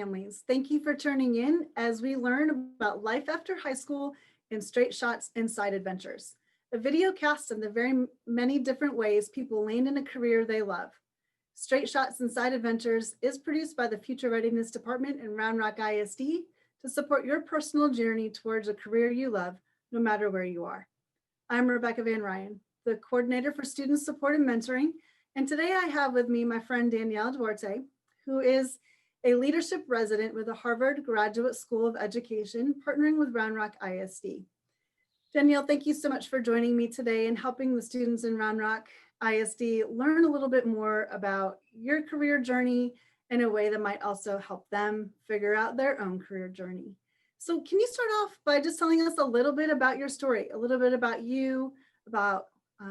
families. Thank you for tuning in as we learn about life after high school in straight shots and side adventures. A video cast of the very many different ways people land in a career they love. Straight Shots and Side Adventures is produced by the Future Readiness Department in Round Rock ISD to support your personal journey towards a career you love, no matter where you are. I'm Rebecca Van Ryan, the coordinator for student support and mentoring. And today I have with me my friend Danielle Duarte, who is a leadership resident with the Harvard Graduate School of Education, partnering with Round Rock ISD. Danielle, thank you so much for joining me today and helping the students in Round Rock ISD learn a little bit more about your career journey in a way that might also help them figure out their own career journey. So can you start off by just telling us a little bit about your story, a little bit about you, about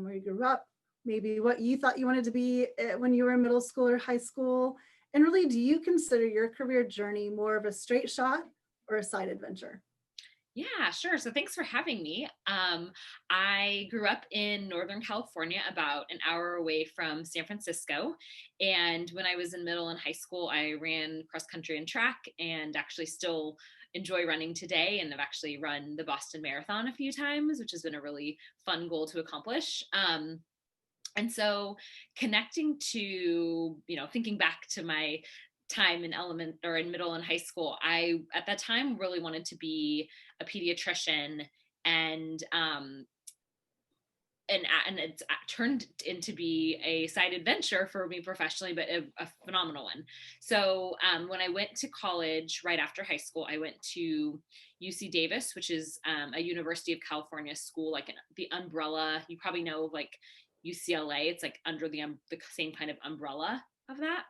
where you grew up, maybe what you thought you wanted to be when you were in middle school or high school, and really, do you consider your career journey more of a straight shot or a side adventure? Yeah, sure. So thanks for having me. I grew up in Northern California, about an hour away from San Francisco. And when I was in middle and high school, I ran cross country and track, and actually still enjoy running today. And I've actually run the Boston Marathon a few times, which has been a really fun goal to accomplish. And so connecting to, thinking back to my time in middle and high school, I at that time really wanted to be a pediatrician, and and it's turned into be a side adventure for me professionally, but a phenomenal one. So when I went to college right after high school, I went to UC Davis, which is a University of California school, like the umbrella. You probably know, like UCLA. It's like under the same kind of umbrella of that.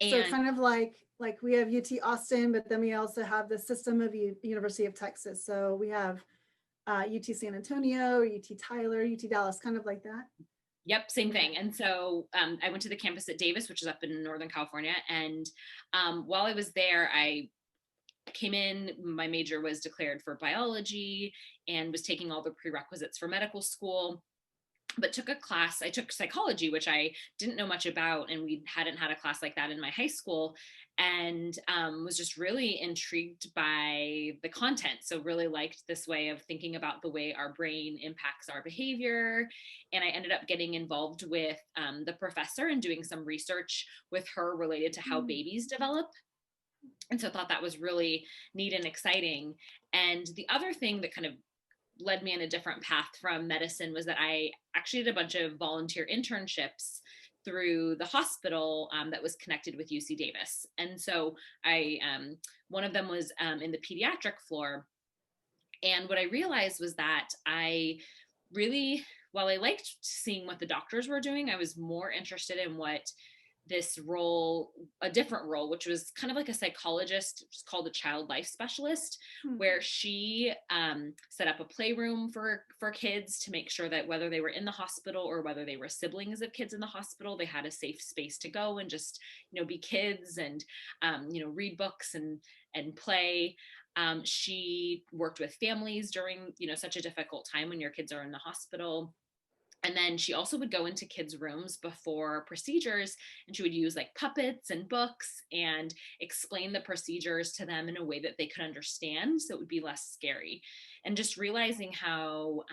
So And kind of like we have UT Austin, but then we also have the system of University of Texas. So we have UT San Antonio, UT Tyler, UT Dallas, kind of like that. Yep, same thing. And so I went to the campus at Davis, which is up in Northern California. And while I was there, I came in, my major was declared for biology and was taking all the prerequisites for medical school, but took a class. I took psychology, which I didn't know much about, and we hadn't had a class like that in my high school, and was just really intrigued by the content. So really liked this way of thinking about the way our brain impacts our behavior. And I ended up getting involved with the professor and doing some research with her related to how babies develop. And so I thought that was really neat and exciting. And the other thing that kind of led me in a different path from medicine was that I actually did a bunch of volunteer internships through the hospital that was connected with UC Davis. And so one of them was in the pediatric floor. And what I realized was that I really, while I liked seeing what the doctors were doing, I was more interested in what this role, a different role, which was kind of like a psychologist, just called a child life specialist, where she set up a playroom for kids to make sure that whether they were in the hospital or whether they were siblings of kids in the hospital, they had a safe space to go and just, be kids and, read books and play. She worked with families during, such a difficult time when your kids are in the hospital. And then she also would go into kids' rooms before procedures, and she would use like puppets and books and explain the procedures to them in a way that they could understand, so it would be less scary. And just realizing how,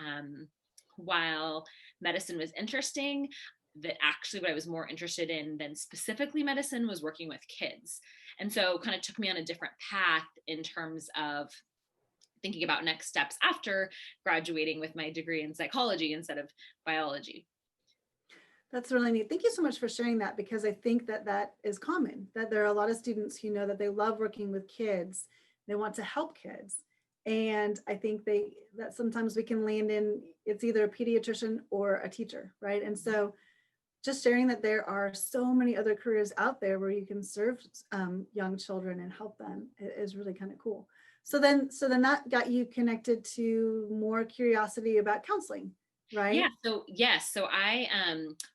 while medicine was interesting, that actually what I was more interested in than specifically medicine was working with kids. And so kind of took me on a different path in terms of thinking about next steps after graduating with my degree in psychology instead of biology. That's really neat. Thank you so much for sharing that, because I think that that is common, that there are a lot of students who know that they love working with kids. They want to help kids. And I think that sometimes we can land in, it's either a pediatrician or a teacher, right? And so just sharing that there are so many other careers out there where you can serve young children and help them is really kind of cool. So then that got you connected to more curiosity about counseling. right? Yeah, so yes, so I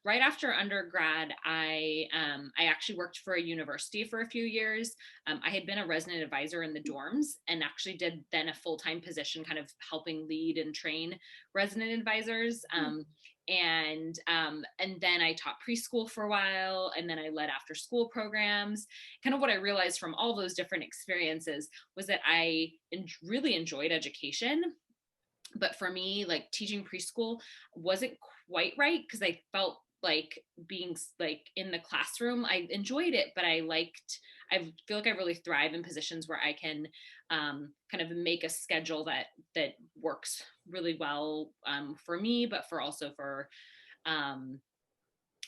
right after undergrad, I actually worked for a university for a few years. I had been a resident advisor in the dorms and actually did then a full-time position kind of helping lead and train resident advisors. And then I taught preschool for a while, and then I led after school programs. Kind of what I realized from all those different experiences was that I really enjoyed education, but for me, like teaching preschool wasn't quite right, because I felt like being like in the classroom, I enjoyed it, but I feel like I really thrive in positions where I can kind of make a schedule that works really well, for me, but for also for um,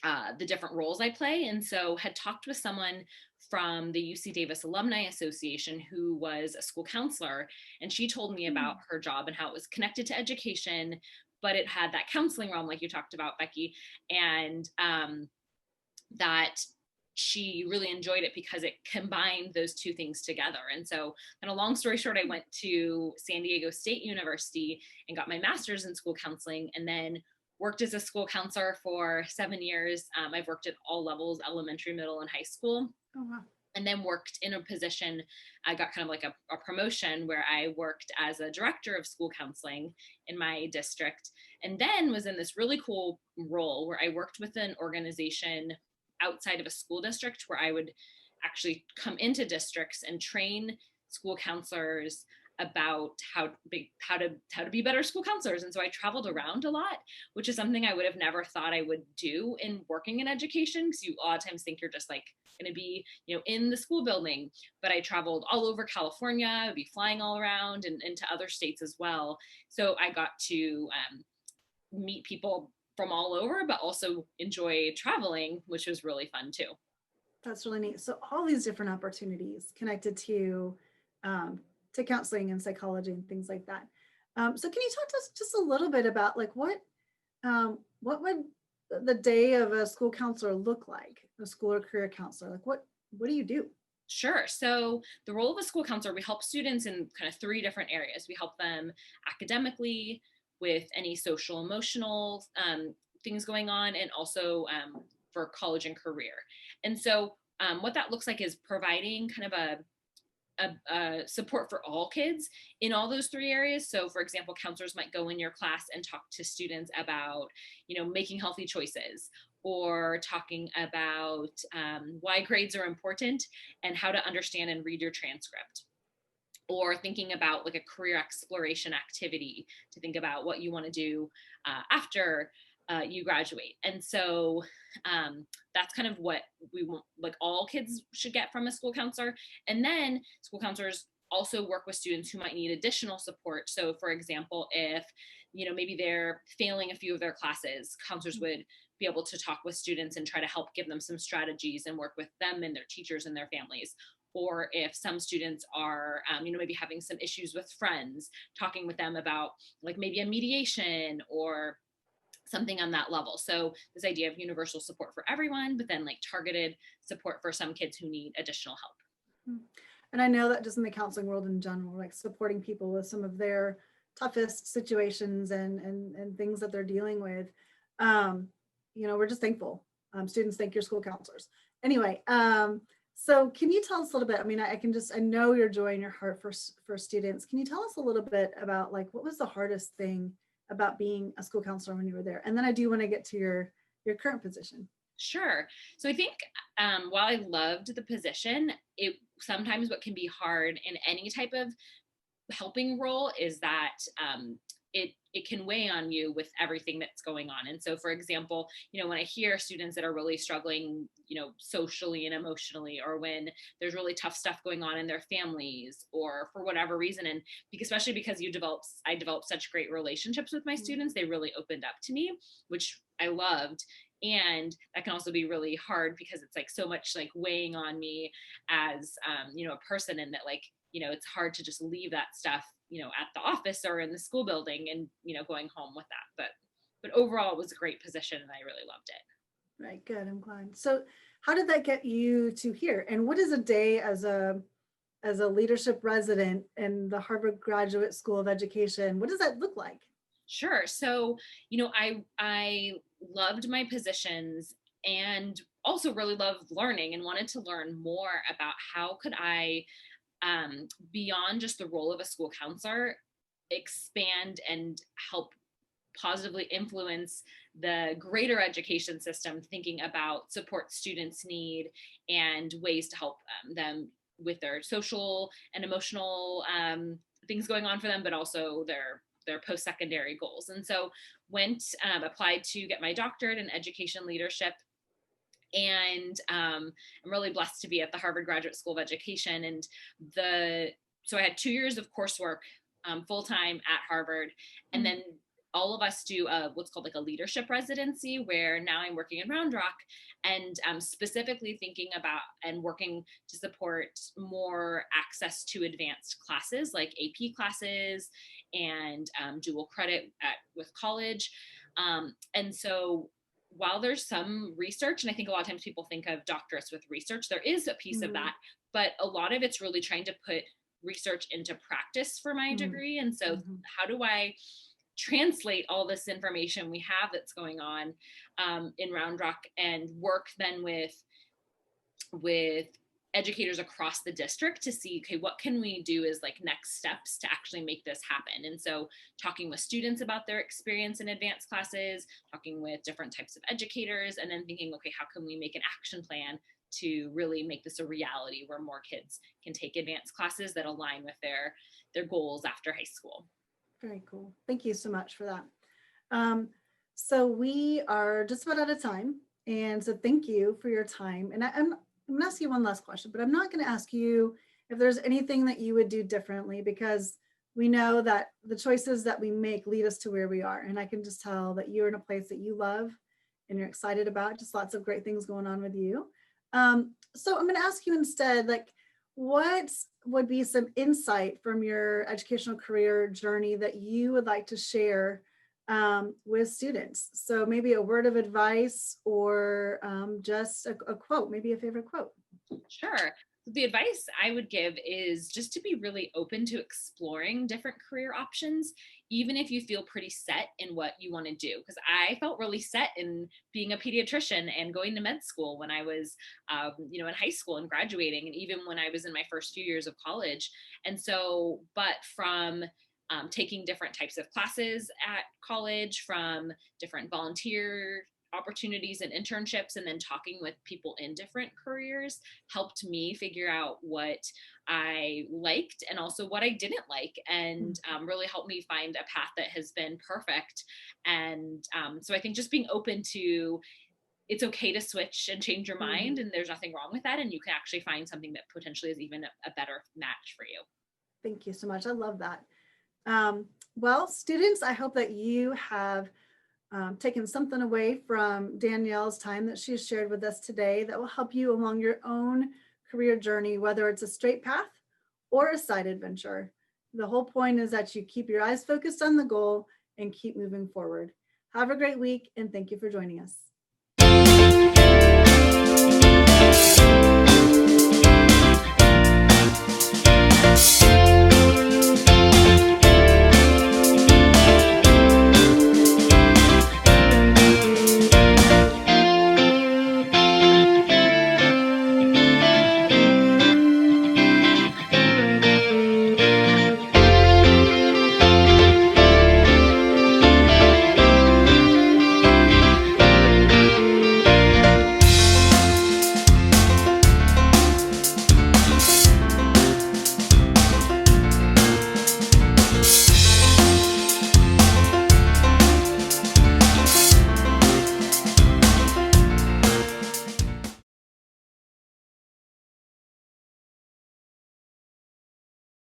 the different roles I play. And so had talked with someone from the UC Davis Alumni Association who was a school counselor. And she told me about her job and how it was connected to education, but it had that counseling realm, like you talked about, Becky. And that she really enjoyed it because it combined those two things together. And so, and a long story short, I went to San Diego State University and got my master's in school counseling, and then worked as a school counselor for 7 years. I've worked at all levels, elementary, middle, and high school. Oh, wow. And then worked in a position, I got kind of like a promotion where I worked as a director of school counseling in my district. And then was in this really cool role where I worked with an organization outside of a school district, where I would actually come into districts and train school counselors about how to be better school counselors. And so I traveled around a lot, which is something I would have never thought I would do in working in education, because you a lot of times think you're just like going to be, in the school building. But I traveled all over California, I'd be flying all around, and into other states as well. So I got to meet people from all over, but also enjoy traveling, which was really fun too. That's really neat. So all these different opportunities connected um, to counseling and psychology and things like that. So can you talk to us just a little bit about like what would the day of a school counselor look like? A school or career counselor, like what do you do? Sure. So the role of a school counselor, we help students in kind of three different areas. We help them academically, with any social emotional things going on, and also for college and career. And so what that looks like is providing kind of a support for all kids in all those three areas. So for example, counselors might go in your class and talk to students about, making healthy choices, or talking about why grades are important and how to understand and read your transcript, or thinking about like a career exploration activity to think about what you want to do after you graduate. And so that's kind of what we want, like all kids should get from a school counselor. And then school counselors also work with students who might need additional support. So for example, if maybe they're failing a few of their classes, counselors would be able to talk with students and try to help give them some strategies and work with them and their teachers and their families. Or if some students are maybe having some issues with friends, talking with them about like maybe a mediation or something on that level. So this idea of universal support for everyone, but then like targeted support for some kids who need additional help. And I know that just in the counseling world in general, like supporting people with some of their toughest situations and things that they're dealing with. We're just thankful. Students, thank your school counselors. Anyway, so can you tell us a little bit? I mean, I know your joy and your heart for students. Can you tell us a little bit about like what was the hardest thing about being a school counselor when you were there? And then I do want to get to your current position. Sure. So I think while I loved the position, it sometimes what can be hard in any type of helping role is that it can weigh on you with everything that's going on. And so, for example, when I hear students that are really struggling, socially and emotionally, or when there's really tough stuff going on in their families, or for whatever reason, and especially because I developed such great relationships with my students, they really opened up to me, which I loved. And that can also be really hard because it's like so much like weighing on me as a person, and that like it's hard to just leave that stuff at the office or in the school building and going home with that. But overall, it was a great position and I really loved it. Right, good. I'm glad. So how did that get you to here? And what is a day as a leadership resident in the Harvard Graduate School of Education? What does that look like? Sure. So, I loved my positions and also really loved learning and wanted to learn more about how could I, beyond just the role of a school counselor, expand and help positively influence the greater education system, thinking about support students need and ways to help them with their social and emotional things going on for them, but also their post-secondary goals. And so went applied to get my doctorate in education leadership, and I'm really blessed to be at the Harvard Graduate School of Education. And so I had 2 years of coursework full time at Harvard, and then all of us do what's called like a leadership residency, where now I'm working in Round Rock, and specifically thinking about and working to support more access to advanced classes like AP classes and dual credit with college. And so while there's some research, and I think a lot of times people think of doctorates with research, there is a piece of that, but a lot of it's really trying to put research into practice for my degree. And so how do I translate all this information we have that's going on in Round Rock and work then with educators across the district to see, okay, what can we do as like next steps to actually make this happen? And so talking with students about their experience in advanced classes, talking with different types of educators, and then thinking, okay, how can we make an action plan to really make this a reality where more kids can take advanced classes that align with their goals after high school. Very cool. Thank you so much for that. So we are just about out of time. And so thank you for your time. And I'm going to ask you one last question, but I'm not going to ask you if there's anything that you would do differently, because we know that the choices that we make lead us to where we are. And I can just tell that you're in a place that you love and you're excited about, just lots of great things going on with you. So I'm going to ask you instead, like, what would be some insight from your educational career journey that you would like to share with students? So maybe a word of advice or just a quote, maybe a favorite quote. Sure. The advice I would give is just to be really open to exploring different career options, even if you feel pretty set in what you want to do. Because I felt really set in being a pediatrician and going to med school when I was, in high school and graduating, and even when I was in my first few years of college. And so, but from taking different types of classes at college, from different volunteer opportunities and internships, and then talking with people in different careers helped me figure out what I liked and also what I didn't like, and really helped me find a path that has been perfect. And so I think just being open to, it's okay to switch and change your mind, and there's nothing wrong with that, and you can actually find something that potentially is even a better match for you. Thank you so much. I love that. Well, students, I hope that you have taken something away from Danielle's time that she shared with us today that will help you along your own career journey, whether it's a straight path or a side adventure. The whole point is that you keep your eyes focused on the goal and keep moving forward. Have a great week, and thank you for joining us.